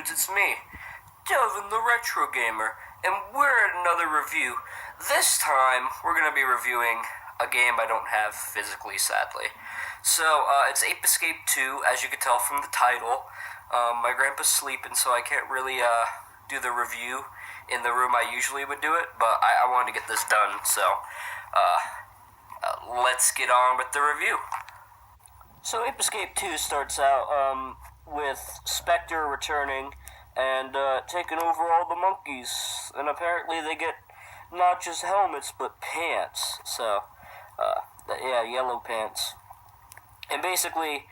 dudes, it's me, Delvin the Retro Gamer, and we're at another review. This time, we're going to be reviewing a game I don't have physically, sadly. So, it's Ape Escape 2, as you can tell from the title. My grandpa's sleeping, so I can't really do the review in the room I usually would do it, but I wanted to get this done, so let's get on with the review. So Ape Escape 2 starts out with Spectre returning and taking over all the monkeys, and apparently they get not just helmets but pants. So yeah, yellow pants. And basically,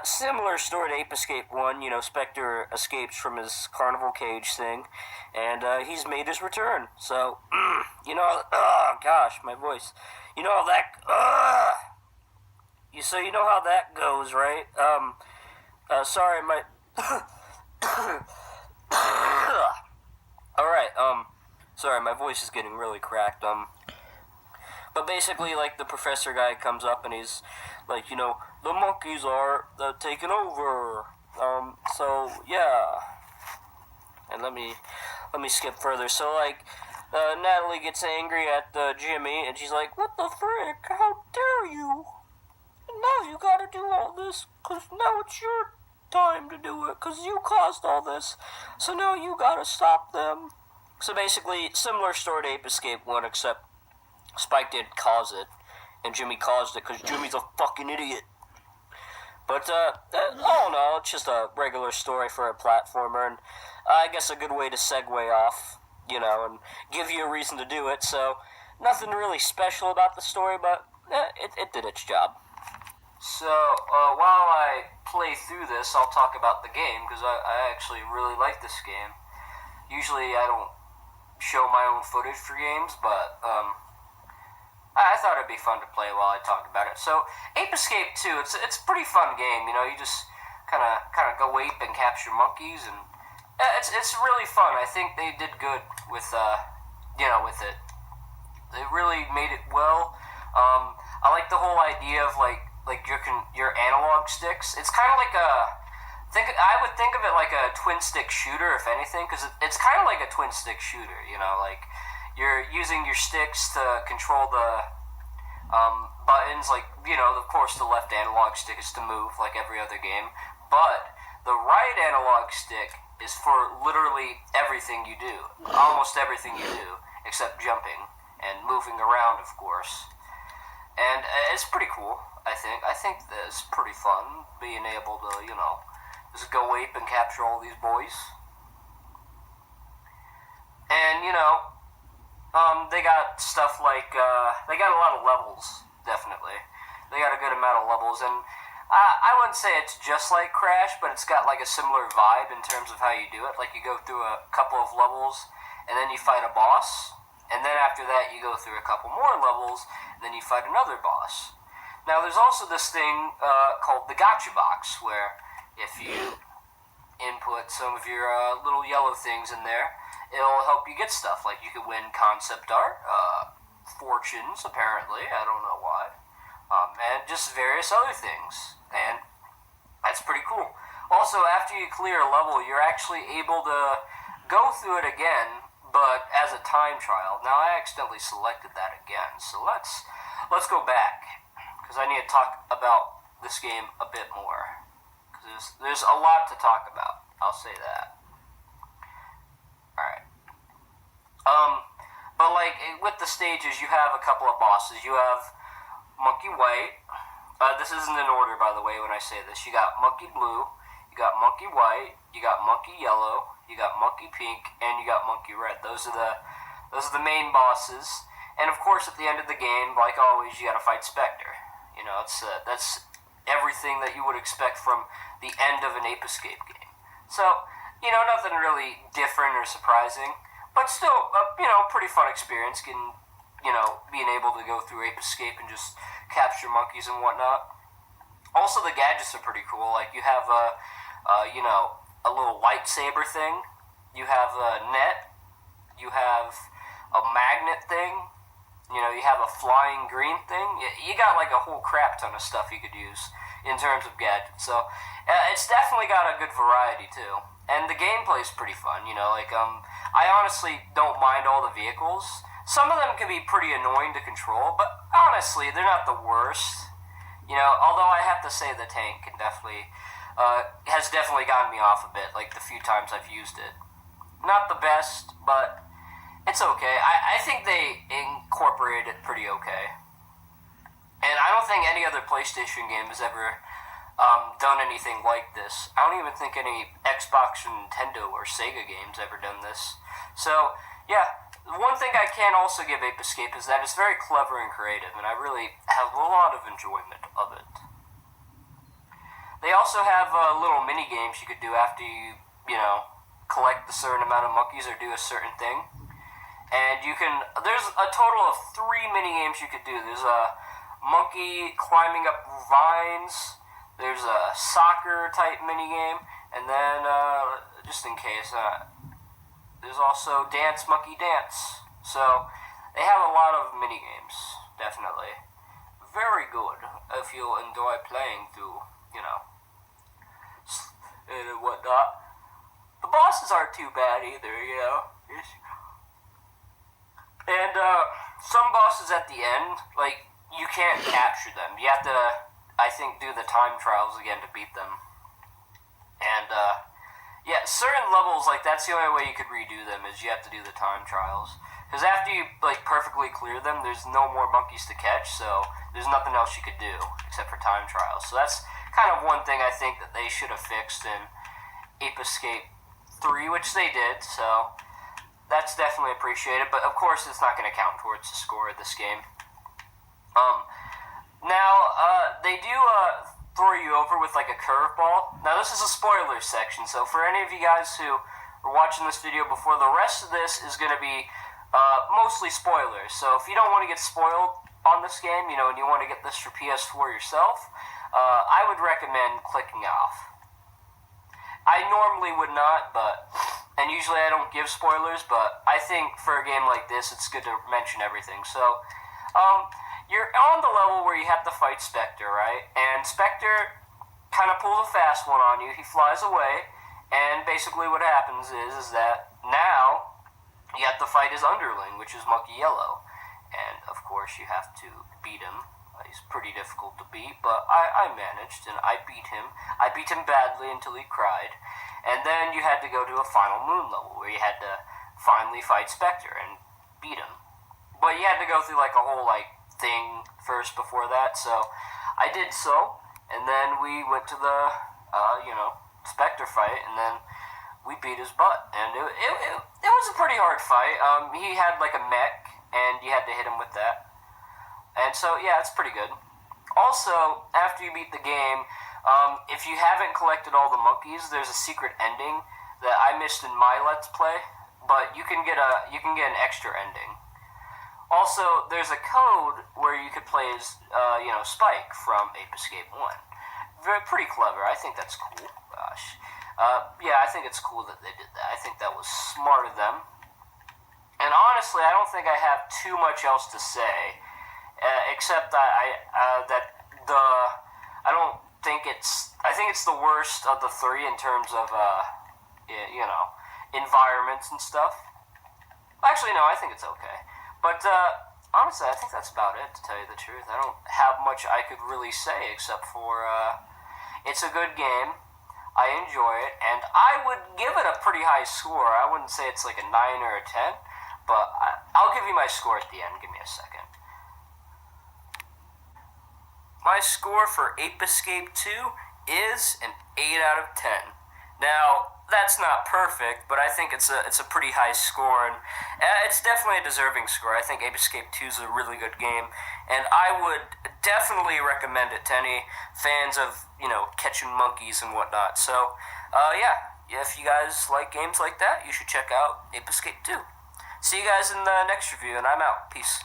similar story to Ape Escape 1, you know, Spectre escapes from his carnival cage thing, and he's made his return. So, you know, oh gosh, my voice. You know how that, so you know how that goes, right? Sorry, my, alright, sorry, my voice is getting really cracked, but basically, like, the professor guy comes up and he's like, you know, the monkeys are taking over. So yeah. And let me skip further. So like, Natalie gets angry at Jimmy, and she's like, "What the frick? How dare you? And now you gotta do all this, 'cause now it's your time to do it, 'cause you caused all this. So now you gotta stop them." So basically, similar story to Ape Escape 1, except Spike didn't cause it, and Jimmy caused it because Jimmy's a fucking idiot. But, all in all, it's just a regular story for a platformer, and I guess a good way to segue off, you know, and give you a reason to do it. So, nothing really special about the story, but it did its job. So, while I play through this, I'll talk about the game, because I actually really like this game. Usually I don't show my own footage for games, but, I thought it'd be fun to play while I talked about it. So, Ape Escape 2, it's a pretty fun game. You know, you just kind of go ape and capture monkeys, and it's really fun. I think they did good with with it. They really made it well. I like the whole idea of like your analog sticks. It's kind of like I would think of it like a twin stick shooter, if anything, because it's kind of like a twin stick shooter. You know, like, you're using your sticks to control the buttons, like, you know, of course the left analog stick is to move, like every other game, but the right analog stick is for literally everything you do, almost everything you do, except jumping and moving around, of course. And it's pretty cool, I think. I think that it's pretty fun, being able to, you know, just go ape and capture all these boys. And, you know, they got stuff like, they got a lot of levels, definitely. They got a good amount of levels, and I wouldn't say it's just like Crash, but it's got like a similar vibe in terms of how you do it. Like, you go through a couple of levels, and then you fight a boss, and then after that you go through a couple more levels, and then you fight another boss. Now, there's also this thing called the Gotcha Box, where if you input some of your little yellow things in there, it'll help you get stuff. Like, you could win concept art, fortunes, apparently, I don't know why, and just various other things, and that's pretty cool. Also, after you clear a level, you're actually able to go through it again, but as a time trial. Now, I accidentally selected that again, so let's go back, because I need to talk about this game a bit more, because there's a lot to talk about, I'll say that. Alright. But like, with the stages, you have a couple of bosses. You have Monkey White. This isn't in order, by the way, when I say this. You got Monkey Blue, you got Monkey White, you got Monkey Yellow, you got Monkey Pink, and you got Monkey Red. Those are the main bosses. And of course, at the end of the game, like always, you gotta fight Spectre. You know, that's everything that you would expect from the end of an Ape Escape game. So, you know, nothing really different or surprising, but still, you know, pretty fun experience getting, you know, being able to go through Ape Escape and just capture monkeys and whatnot. Also, the gadgets are pretty cool. Like, you have you know, a little lightsaber thing. You have a net. You have a magnet thing. You know, you have a flying green thing. You got like a whole crap ton of stuff you could use in terms of gadgets. So, it's definitely got a good variety, too. and the gameplay's pretty fun. I honestly don't mind all the vehicles. Some of them can be pretty annoying to control, but honestly, they're not the worst. Although I have to say the tank has definitely gotten me off a bit, like the few times I've used it. Not the best, but it's okay. I think they incorporate it pretty okay. And I don't think any other PlayStation game has ever done anything like this. I don't even think any Xbox or Nintendo or Sega games ever done this. So, yeah, one thing I can also give Ape Escape is that it's very clever and creative, and I really have a lot of enjoyment of it. They also have little mini games you could do after you collect a certain amount of monkeys or do a certain thing. And there's a total of 3 mini games you could do. There's a monkey climbing up vines, there's a soccer type mini game, and then, just in case, there's also Dance Monkey Dance. So, they have a lot of mini games, definitely. Very good if you enjoy playing through, and whatnot. The bosses aren't too bad either, And, some bosses at the end, you can't capture them. You have to, I think, do the time trials again to beat them. And, certain levels, that's the only way you could redo them, is you have to do the time trials. Because after you, perfectly clear them, there's no more monkeys to catch, so there's nothing else you could do, except for time trials. So that's kind of one thing I think that they should have fixed in Ape Escape 3, which they did, so that's definitely appreciated, but of course it's not going to count towards the score of this game. They do throw you over with a curveball. Now this is a spoiler section, so for any of you guys who are watching this video before, the rest of this is going to be mostly spoilers. So if you don't want to get spoiled on this game, and you want to get this for PS4 yourself, I would recommend clicking off. I normally would not, and usually I don't give spoilers, but I think for a game like this, it's good to mention everything. So, you're on the level where you have to fight Spectre, right? And Spectre kind of pulls a fast one on you. He flies away, and basically what happens is that now you have to fight his underling, which is Monkey Yellow. And, of course, you have to beat him. He's pretty difficult to beat, but I managed, and I beat him. I beat him badly until he cried. And then you had to go to a final moon level, where you had to finally fight Spectre and beat him. But you had to go through, a whole, thing first before that, so I did so, and then we went to the, Spectre fight, and then we beat his butt, and it was a pretty hard fight. He had, a mech, and you had to hit him with that. And so, yeah, it's pretty good. Also, after you beat the game, if you haven't collected all the monkeys, there's a secret ending that I missed in my Let's Play, but you can get an extra ending. Also, there's a code where you could play as, Spike from Ape Escape 1. Pretty clever. I think that's cool. Gosh. I think it's cool that they did that. I think that was smart of them. And honestly, I don't think I have too much else to say. Except that I think it's the worst of the 3 in terms of environments and stuff. Actually, no, I think it's okay. But honestly, I think that's about it, to tell you the truth. I don't have much I could really say except for it's a good game. I enjoy it, and I would give it a pretty high score. I wouldn't say it's a 9 or a 10, but I'll give you my score at the end. Give me a second. My score for Ape Escape 2 is an 8 out of 10. Now, that's not perfect, but I think it's a pretty high score, and it's definitely a deserving score. I think Ape Escape 2 is a really good game, and I would definitely recommend it to any fans of, catching monkeys and whatnot. So, if you guys like games like that, you should check out Ape Escape 2. See you guys in the next review, and I'm out. Peace.